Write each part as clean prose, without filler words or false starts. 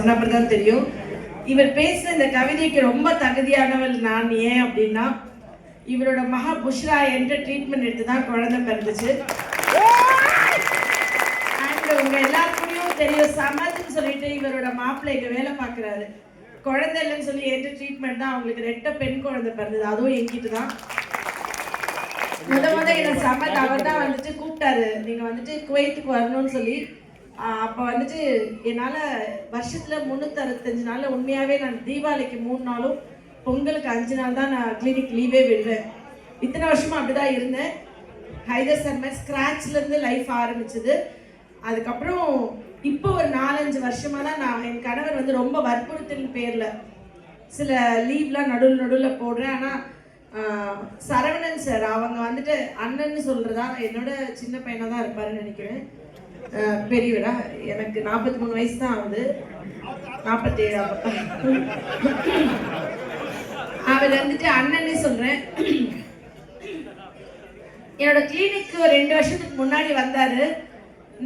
சொன்ன தான் தெரியும். இவர் பேசுன இந்த கவிதைக்கு ரொம்ப தகுதியானவள் நான். ஏன் அப்படின்னா, இவரோட மகா புஷ்ரா என்ற ட்ரீட்மெண்ட் எடுத்து தான் குழந்தை பிறந்துச்சு. அண்ட் உங்க எல்லாருக்கும் தெரியும், சமதுன்னு சொல்லிட்டு இவரோட மாப்பிள்ளை இங்க வேலை பார்க்குறாரு. குழந்தை இல்லைன்னு சொல்லி ஏற்ற ட்ரீட்மெண்ட் தான் அவங்களுக்கு 2 பெண் குழந்தை பிறந்தது. அதுவும் என்கிட்ட தான். முத என்ன சமத் அவர் தான் வந்துட்டு கூப்பிட்டாரு, நீங்க வந்துட்டு குவைத்துக்கு வரணும்னு சொல்லி. அப்போ வந்துட்டு என்னால் வருஷத்தில் 365 நாளில் உண்மையாகவே நான் தீபாவளிக்கு 3 நாளும் பொங்கலுக்கு 5 நாள் தான் நான் கிளினிக் லீவே விடுவேன். இத்தனை வருஷமா அப்படிதான் இருந்தேன். ஹைதர் சார் மாதிரி ஸ்க்ராட்ச்லேருந்து லைஃப் ஆரம்பிச்சது. அதுக்கப்புறம் இப்போ ஒரு 4-5 வருஷமாக தான் நான் என் கணவர் வந்து ரொம்ப வற்புறுத்தலின் பேரில் சில லீவ்லாம் நடுவில் போடுறேன். ஆனால் சரவணன் சார் அவங்க வந்துட்டு அண்ணன்னு சொல்கிறதா, என்னோட சின்ன பையனாக தான் இருப்பாருன்னு நினைக்கிறேன். பெரியவரா, எனக்கு 43 வயசு தான் ஆகுது. 47 அவர் வந்துட்டு அண்ணன்னு சொல்றேன். என்னோட கிளினிக்கு 2 வருஷத்துக்கு முன்னாடி வந்தாரு.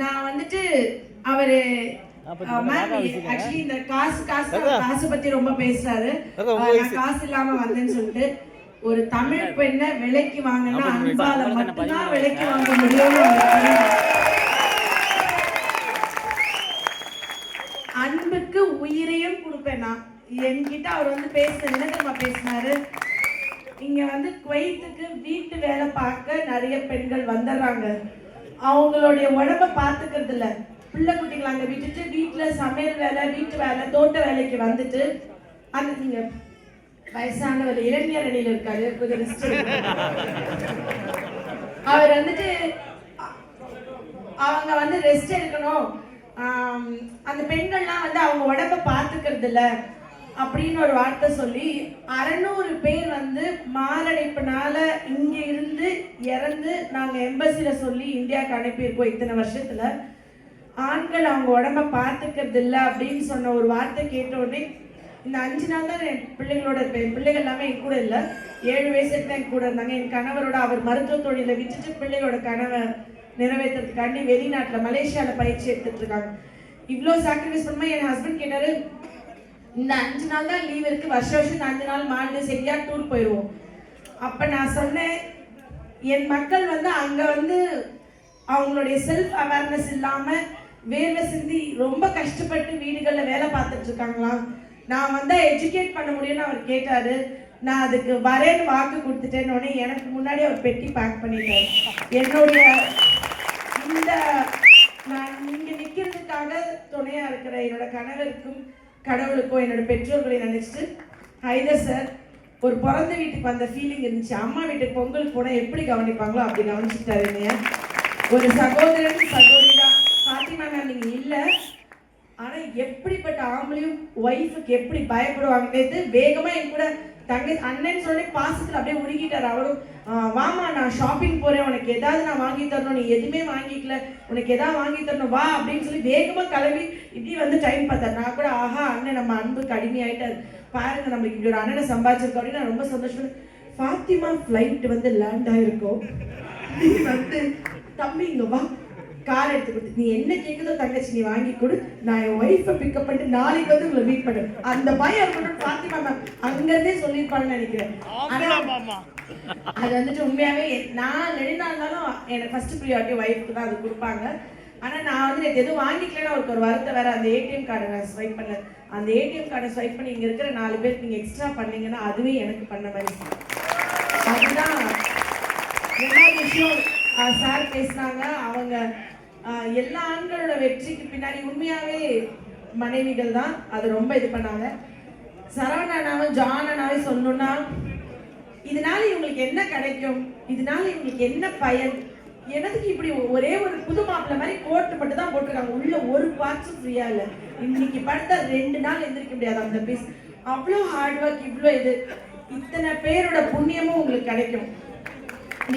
நான் வந்துட்டு அவரு ஆக்சுவலி இந்த காசு பத்தி ரொம்ப பேசுறாரு. நான் காசு இல்லாம வந்தேன்னு சொல்லிட்டு, ஒரு தமிழ் பெண்ணை விலைக்கு வாங்கினா அன்பால மட்டும்தான் விலைக்கு வாங்க முடியும். அன்புக்கு உயிரையும் கொடுப்பேன் நான். என்கிட்ட அவர் வந்து பேசினாரு, இங்க வந்து குவைத்துக்கு வீட்டு வேலை பார்க்க நிறைய பெண்கள் வந்துடுறாங்க. அவங்களுடைய உடம்ப பார்த்துக்கிறது இல்ல, பிள்ளை குட்டிகளை அங்க விட்டுட்டு வீட்டுல சமையல் வேலை, வீட்டு வேலை, தோட்ட வேலைக்கு வந்துட்டு அந்த நீங்க வயசானவர் இளைஞர் அணியில இருக்காரு, கொஞ்சம் ரெஸ்ட். அவர் வந்துட்டு அவங்க வந்து ரெஸ்ட் எடுக்கணும், அந்த பெண்கள்லாம் வந்து அவங்க உடம்ப பார்த்துக்கிறது இல்லை அப்படின்னு ஒரு வார்த்தை சொல்லி 600 பேர் வந்து மாரடைப்புனால இங்க இருந்து இறந்து நாங்கள் எம்பசியில சொல்லி இந்தியாவுக்கு அனுப்பியிருக்கோம். இத்தனை வருஷத்துல ஆண்கள் அவங்க உடம்ப பார்த்துக்கிறது இல்லை அப்படின்னு சொன்ன ஒரு வார்த்தை கேட்ட உடனே, இந்த 5 நாள் தான் என் பிள்ளைகளோட இருப்பேன். என் பிள்ளைகள் எல்லாமே என் கூட இல்லை, 7 வயசுக்கு தான் என் கூட இருந்தாங்க. என் கணவரோட அவர் மருத்துவ தொழிலை விட்டுட்டு பிள்ளைகளோட கனவை நிறைவேற்றுறதுக்காண்டி வெளிநாட்டில் மலேசியாவில் பயிற்சி எடுத்துட்டு இருக்காங்க. இவ்வளோ சாக்ரிஃபைஸ் பண்ணும்போது என் ஹஸ்பண்ட் கேட்டாரு, இந்த 5 நாள் தான் லீவ் இருக்கு, வருஷம் இந்த 5 நாள் மாநிலம் சரியா டூர் போயிடுவோம். அப்போ நான் சொன்னேன், என் மக்கள் வந்து அங்கே வந்து அவங்களுடைய செல்ஃப் அவேர்னஸ் இல்லாமல் வேலை சிந்தி ரொம்ப கஷ்டப்பட்டு வீடுகளில் வேலை பார்த்துட்டு இருக்காங்களாம். நான் வந்து எஜுகேட் பண்ண முடியும்னு அவர் கேட்டாரு. நான் அதுக்கு வரேன்னு வாக்கு கொடுத்துட்டேன்னு உடனே எனக்கு முன்னாடி அவர் பெட்டி பேக் பண்ணிட்டார். என்னுடைய இந்த நான் இங்கே நிற்கிறதுக்காக துணையாக இருக்கிற என்னோட கணவருக்கும் கடவுளுக்கும் என்னோட பெற்றோர்களை நினைச்சிட்டு, ஹைதர் சார் ஒரு பிறந்த வீட்டுக்கு வந்த ஃபீலிங் இருந்துச்சு. அம்மா வீட்டுக்கு பொங்கலுக்கு போனால் எப்படி கவனிப்பாங்களோ அப்படி கவனிச்சுட்டாரு என்னைய. ஒரு சகோதரன் சகோதரிதான். ஃபாத்திமா மேம் நீங்கள் இல்லை, ஆனால் எப்படிப்பட்ட ஆம்பளையும் ஒய்ஃபுக்கு எப்படி பயப்படுவாங்கன்னு வேகமாக என் கூட அண்ணன் சொல்லி பாசத்தில் அப்படியே உருகிட்டார். அவரும் வாமா நான் ஷாப்பிங் போகிறேன், உனக்கு ஏதாவது நான் வாங்கி தரணும், நீ எதுவுமே வாங்கிக்கல, உனக்கு எதாவது வாங்கி தரணும் வா அப்படின்னு சொல்லி வேகமாக கிளம்பி இப்படி வந்து டைம் பார்த்தார். நான் கூட ஆஹா அண்ணன் நம்ம அன்புக்கு அடிமையாயிட்டார், பாருங்க நம்மளுக்கு இப்படி ஒரு அண்ணனை சம்பாதிச்சிருக்கோம் அப்படின்னு நான் ரொம்ப சந்தோஷம். ஃபாத்திமா ஃப்ளைட் வந்து லேண்ட் ஆகிருக்கோம், நீ வந்து தம்பி இங்கே வா கார் எடுத்து கொடுத்து நீ என்ன கேட்குதோ தங்கச்சி நீ வாங்கி கொடு, நான் என் ஒய்ஃபை பிக்கப் பண்ணிட்டு நாளைக்கு வந்து உங்களை மீட் பண்ணு. அந்த பயம் இருக்கணும் ஃபாத்திமா மேம் அங்கிருந்தே சொல்லியிருப்பான்னு நினைக்கிறேன். அது வந்துட்டு உண்மையாவே நான் நெடுநாள் இருந்தாலும் எனக்கு ஃபர்ஸ்ட் ப்ரியாரிட்டி ஒய்ஃப்க்கு தான் அது கொடுப்பாங்க. ஆனால் நான் வந்து எனக்கு எதுவும் வாங்கிக்கலன்னா அவருக்கு ஒரு வருத்தம் வேற. அந்த ஏடிஎம் கார்டை நான் ஸ்வைப் பண்ணேன், அந்த ஏடிஎம் கார்டை ஸ்வைப் பண்ணி இங்கே இருக்கிற 4 பேருக்கு நீங்கள் எக்ஸ்ட்ரா பண்ணீங்கன்னா அதுவே எனக்கு பண்ண மாதிரி. அதுதான் ரெண்டாவது விஷயம். சார் பேசினாங்க, அவங்க எல்லா ஆண்களோட வெற்றிக்கு பின்னாடி உண்மையாவே மனைவிகள் தான். அது ரொம்ப இது பண்ணாங்க. சரவணனாவும் ஜானனாவே சொல்லணும்னா, இதனால இவங்களுக்கு என்ன கிடைக்கும், இதனால இவங்களுக்கு என்ன பயன், எனக்கு இப்படி ஒரே ஒரு புது மாப்பிள்ள மாதிரி கோட்டு மட்டும் தான் போட்டிருக்காங்க, உள்ள ஒரு பார்ட்ஸும் ஃப்ரீயா இல்லை. இன்னைக்கு படுத்த 2 நாள் எந்திரிக்க முடியாது அந்த பீஸ். அவ்வளோ ஹார்ட் ஒர்க், இவ்வளோ இது, இத்தனை பேரோட புண்ணியமும் உங்களுக்கு கிடைக்கும்.